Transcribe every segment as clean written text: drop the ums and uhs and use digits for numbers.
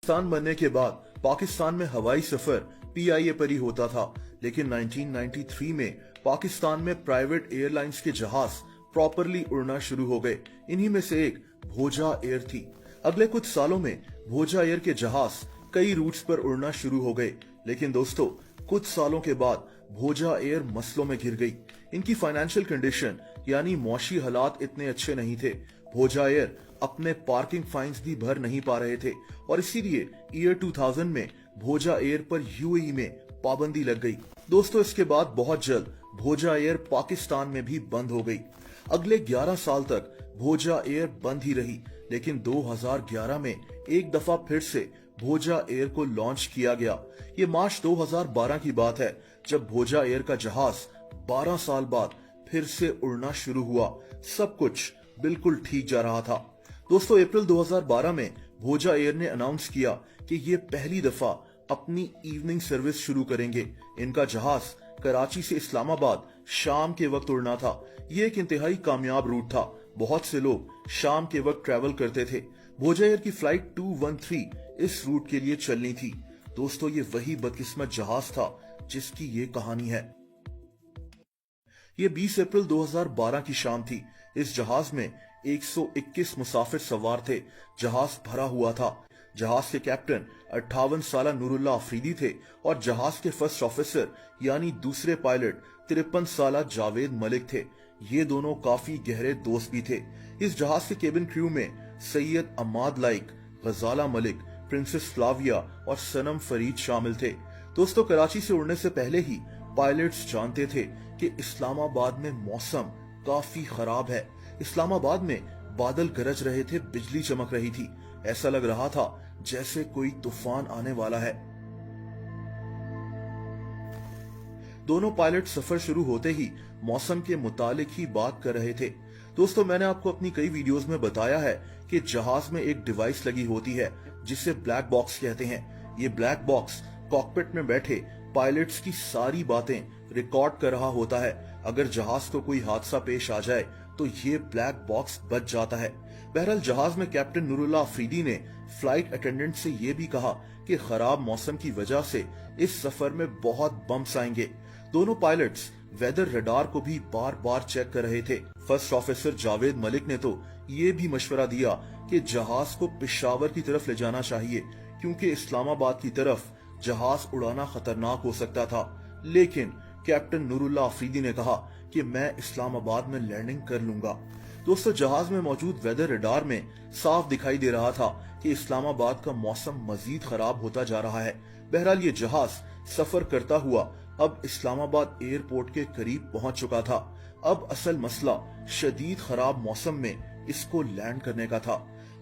पाकिस्तान बनने के बाद पाकिस्तान में हवाई सफर PIA पर ही होता था, लेकिन 1993 में पाकिस्तान में प्राइवेट एयरलाइंस के जहाज प्रॉपरली उड़ना शुरू हो गए। इन्हीं में से एक भोजा एयर थी। अगले कुछ सालों में भोजा एयर के जहाज कई रूट्स पर उड़ना शुरू हो गए, लेकिन दोस्तों कुछ सालों के बाद भोजा एयर मसलों में घिर गई। इनकी फाइनेंशियल कंडीशन यानी मौशी हालात इतने अच्छे नहीं थे। भोजा एयर अपने पार्किंग फाइन्स भी भर नहीं पा रहे थे और इसीलिए ईयर 2000 में भोजा एयर पर UAE में पाबंदी लग गई। दोस्तों इसके बाद बहुत जल्द भोजा एयर पाकिस्तान में भी बंद हो गई। अगले 11 साल तक भोजा एयर बंद ही रही, लेकिन 2011 में एक दफा फिर से भोजा एयर को लॉन्च किया गया। ये मार्च 2012 की बात है, जब भोजा एयर का जहाज 12 साल बाद फिर से उड़ना शुरू हुआ। सब कुछ बिल्कुल ठीक जा रहा था। दोस्तों अप्रैल 2012 में भोजा एयर ने अनाउंस किया कि ये पहली दफा अपनी इवनिंग सर्विस शुरू करेंगे। इनका जहाज कराची से इस्लामाबाद शाम के वक्त उड़ना था। ये एक इंतहाई कामयाब रूट था। बहुत से लोग शाम के वक्त ट्रैवल करते थे। भोजा एयर की फ्लाइट 213 इस रूट के लिए चलनी थी। दोस्तों ये वही बदकिस्मत जहाज था जिसकी ये कहानी है। ये 20 अप्रैल 2012 की शाम थी। इस जहाज में 121 मुसाफिर सवार थे। जहाज भरा हुआ था। जहाज के कैप्टन 58 साला नूरुल्लाह अफरीदी थे और जहाज के फर्स्ट ऑफिसर यानी दूसरे पायलट 53 साला जावेद मलिक थे। ये दोनों काफी गहरे दोस्त भी थे। इस जहाज के केबिन क्रू में सैयद अम्माद लाइक, गजाला मलिक, प्रिंसेस फ्लाविया और सनम फरीद शामिल थे। दोस्तों कराची से उड़ने से पहले ही पायलट्स जानते थे कि इस्लामाबाद में मौसम काफी खराब है। इस्लामाबाद में बादल गरज रहे थे, बिजली चमक रही थी। ऐसा लग रहा था जैसे कोई तूफान आने वाला है। दोनों पायलट सफर शुरू होते ही मौसम के मुतालिक ही बात कर रहे थे। दोस्तों मैंने आपको अपनी कई वीडियोस में बताया है कि जहाज में एक डिवाइस लगी होती है जिसे ब्लैक बॉक्स कहते हैं। ये ब्लैक बॉक्स कॉकपिट में बैठे पायलट्स की सारी बातें रिकॉर्ड कर रहा होता है। अगर जहाज को कोई हादसा पेश आ जाए तो ये ब्लैक बॉक्स बच जाता है। बहरहाल जहाज में कैप्टन नूरुल्लाह अफरीदी ने फ्लाइट अटेंडेंट से ये भी कहा कि खराब मौसम की वजह से इस सफर में बहुत बम्प्स आएंगे। दोनों पायलट्स वेदर रडार को भी बार बार चेक कर रहे थे। फर्स्ट ऑफिसर जावेद मलिक ने तो ये भी मशवरा दिया कि जहाज को पेशावर की तरफ ले जाना चाहिए, क्योंकि इस्लामाबाद की तरफ जहाज उड़ाना खतरनाक हो सकता था। लेकिन कैप्टन नूरुल्लाह अफरीदी ने कहा कि मैं इस्लामाबाद में लैंडिंग कर लूंगा। दोस्तों जहाज में मौजूद वेदर रडार में साफ दिखाई दे रहा था कि इस्लामाबाद का मौसम मजीद खराब होता जा रहा है। बहरहाल ये जहाज सफर करता हुआ अब इस्लामाबाद एयरपोर्ट के करीब पहुंच चुका था। अब असल मसला शदीद खराब मौसम में इसको लैंड करने का था।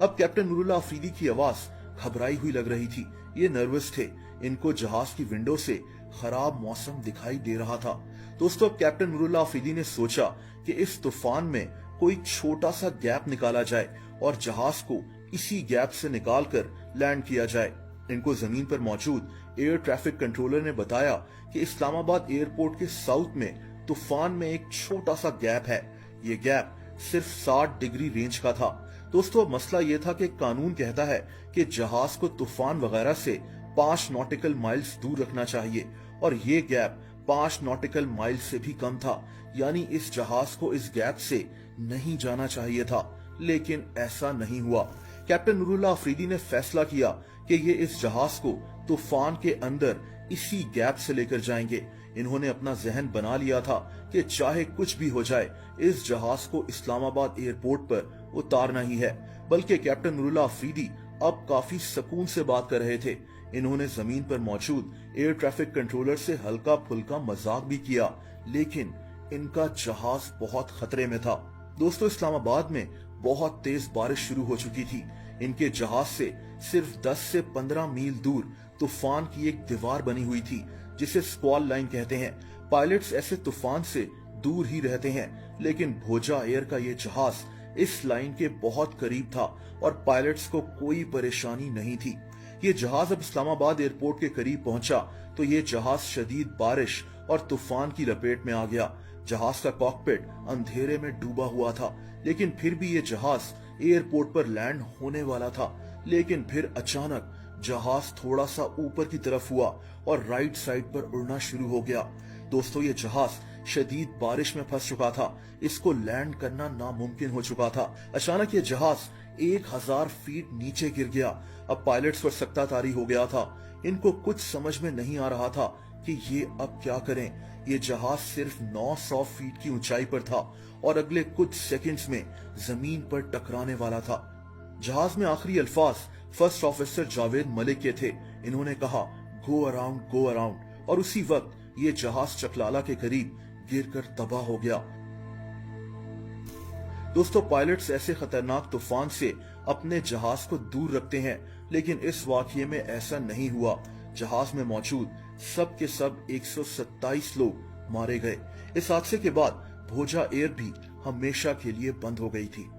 अब कैप्टन नूरुल्लाह अफरीदी की आवाज घबराई हुई लग रही थी। ये नर्वस थे। इनको जहाज की विंडो से खराब मौसम दिखाई दे रहा था। दोस्तों अब कैप्टन नूरुल्लाह अफरीदी ने सोचा कि इस तूफान में कोई छोटा सा गैप निकाला जाए और जहाज को इसी गैप से निकालकर लैंड किया जाए। इनको जमीन पर मौजूद एयर ट्रैफिक कंट्रोलर ने बताया कि इस्लामाबाद एयरपोर्ट के साउथ में तूफान में एक छोटा सा गैप है। ये गैप सिर्फ 60 डिग्री रेंज का था। दोस्तों मसला ये था कि कानून कहता है कि जहाज को तूफान वगैरह से 5 नॉटिकल माइल्स दूर रखना चाहिए और ये गैप 5 नॉटिकल माइल से भी कम था। यानी इस जहाज को इस गैप से नहीं जाना चाहिए था, लेकिन ऐसा नहीं हुआ। कैप्टन नूरुल्लाह अफरीदी ने फैसला किया कि ये इस जहाज को तूफान के अंदर इसी गैप से लेकर जाएंगे। इन्होंने अपना जहन बना लिया था कि चाहे कुछ भी हो जाए इस जहाज को इस्लामाबाद एयरपोर्ट पर उतारना ही है। बल्कि कैप्टन नूरुल्लाह अफरीदी अब काफी सुकून से बात कर रहे थे। इन्होंने जमीन पर मौजूद एयर ट्रैफिक कंट्रोलर से हल्का फुल्का मजाक भी किया, लेकिन इनका जहाज बहुत खतरे में था। दोस्तों इस्लामाबाद में बहुत तेज बारिश शुरू हो चुकी थी। इनके जहाज से सिर्फ 10 से 15 मील दूर तूफान की एक दीवार बनी हुई थी जिसे स्क्वॉल लाइन कहते हैं। पायलट्स ऐसे तूफान से दूर ही रहते हैं, लेकिन भोजा एयर का ये जहाज इस लाइन के बहुत करीब था और पायलट्स को कोई परेशानी नहीं थी। ये जहाज अब इस्लामाबाद एयरपोर्ट के करीब पहुंचा तो ये जहाज शदीद बारिश और तूफान की लपेट में आ गया। जहाज का कॉकपिट अंधेरे में डूबा हुआ था, लेकिन फिर भी ये जहाज एयरपोर्ट पर लैंड होने वाला था। लेकिन फिर अचानक जहाज थोड़ा सा ऊपर की तरफ हुआ और राइट साइड पर उड़ना शुरू हो गया। दोस्तों, ये जहाज शदीद बारिश में फंस चुका था। इसको लैंड करना नामुमकिन हो चुका था। अचानक ये जहाज 1000 फीट नीचे गिर गया। अब पायलट्स पर सक्कातारी हो गया था। इनको कुछ समझ में नहीं आ रहा था कि ये अब क्या करें। ये जहाज सिर्फ 900 फीट की ऊंचाई पर था और अगले कुछ सेकंड्स में जमीन पर टकराने वाला था। जहाज में आखिरी अल्फाज फर्स्ट ऑफिसर जावेद मलिक के थे। इन्होंने कहा, गो अराउंड, और उसी वक्त ये जहाज चकलाला के करीब गिरकर तबाह हो गया। दोस्तों, पायलट्स ऐसे खतरनाक तूफान से अपने जहाज को दूर रखते हैं, लेकिन इस वाकये में ऐसा नहीं हुआ। जहाज में मौजूद सब के सब 127 लोग मारे गए। इस हादसे के बाद भोजा एयर भी हमेशा के लिए बंद हो गई थी।